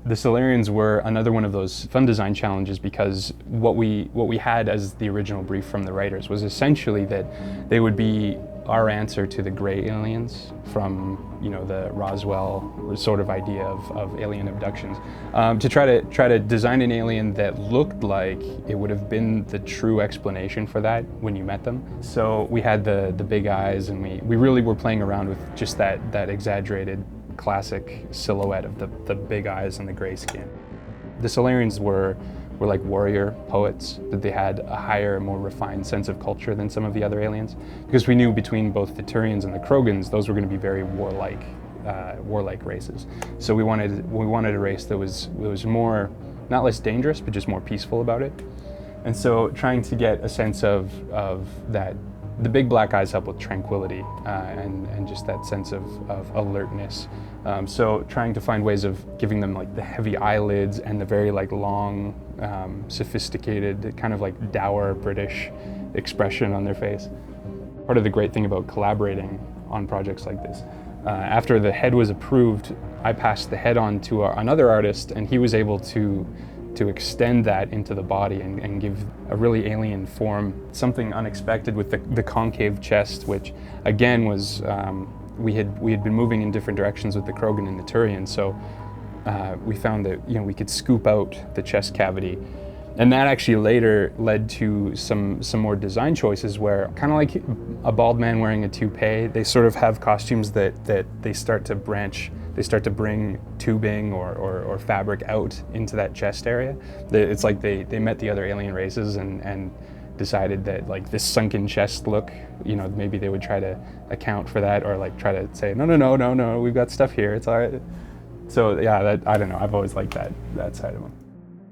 The Salarians were another one of those fun design challenges because what we had as the original brief from the writers was essentially that they would be our answer to the gray aliens from, you know, the Roswell sort of idea of alien abductions, to try to design an alien that looked like it would have been the true explanation for that when you met them. So we had the big eyes, and we really were playing around with just that exaggerated classic silhouette of the big eyes and the gray skin. The Salarians were like warrior poets, that they had a higher, more refined sense of culture than some of the other aliens, because we knew between both the Batarians and the Krogans, those were going to be very warlike races. So we wanted a race that was more, not less dangerous, but just more peaceful about it. And so trying to get a sense of that. The big black eyes help with tranquility and just that sense of alertness. So trying to find ways of giving them like the heavy eyelids and the very like long, sophisticated, kind of like dour British expression on their face. Part of the great thing about collaborating on projects like this, after the head was approved, I passed the head on to another artist, and he was able to extend that into the body and give a really alien form, something unexpected with the concave chest, which again was, we had been moving in different directions with the Krogan and the Turian, so we found that, you know, we could scoop out the chest cavity. And that actually later led to some more design choices where, kind of like a bald man wearing a toupee, they sort of have costumes that they start to branch. They start to bring tubing or fabric out into that chest area. It's like they met the other alien races and decided that like this sunken chest look, you know, maybe they would try to account for that, or like try to say, no, we've got stuff here, it's all right. So yeah, I don't know, I've always liked that side of them.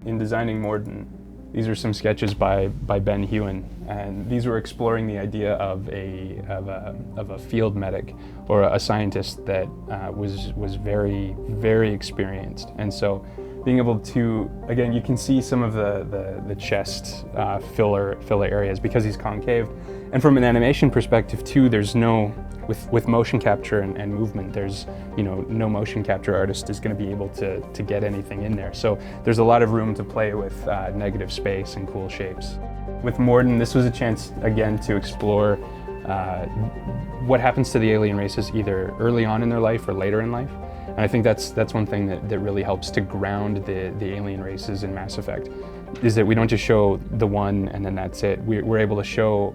In designing Morden, these are some sketches by Ben Hewen, and these were exploring the idea of a field medic or a scientist that was very, very experienced. And so being able to, again, you can see some of the chest filler areas because he's concave. And from an animation perspective too, there's no, with motion capture and movement, there's, you know, no motion capture artist is going to be able to get anything in there. So there's a lot of room to play with negative space and cool shapes. With Morden, this was a chance again to explore what happens to the alien races either early on in their life or later in life. And I think that's one thing that really helps to ground the alien races in Mass Effect, is that we don't just show the one and then that's it. We're able to show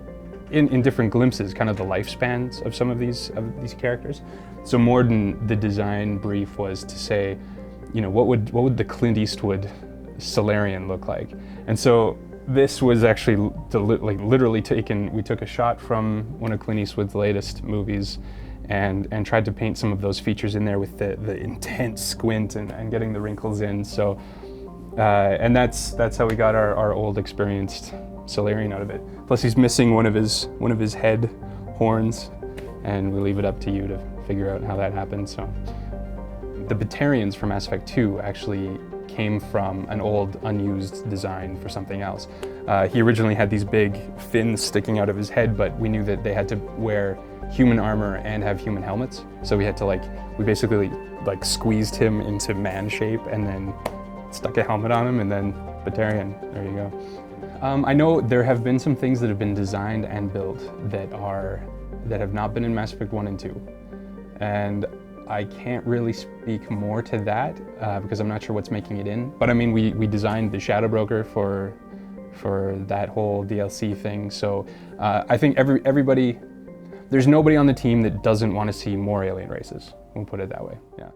in different glimpses kind of the lifespans of some of these characters. So Morden, the design brief was to say, you know, what would the Clint Eastwood Salarian look like? And so this was actually literally taken. We took a shot from one of Clint Eastwood's latest movies and tried to paint some of those features in there with the intense squint and getting the wrinkles in. So and that's how we got our old experienced Solarian out of it. Plus he's missing one of his head horns, and we leave it up to you to figure out how that happened. So the Batarians from Mass Effect 2 actually came from an old unused design for something else. He originally had these big fins sticking out of his head, but we knew that they had to wear human armor and have human helmets. So we had to we basically squeezed him into man shape and then stuck a helmet on him, and then Batarian, there you go. I know there have been some things that have been designed and built that have not been in Mass Effect 1 and 2. And I can't really speak more to that because I'm not sure what's making it in. But I mean, we designed the Shadow Broker for that whole DLC thing. So I think everybody, there's nobody on the team that doesn't want to see more alien races. We'll put it that way, yeah.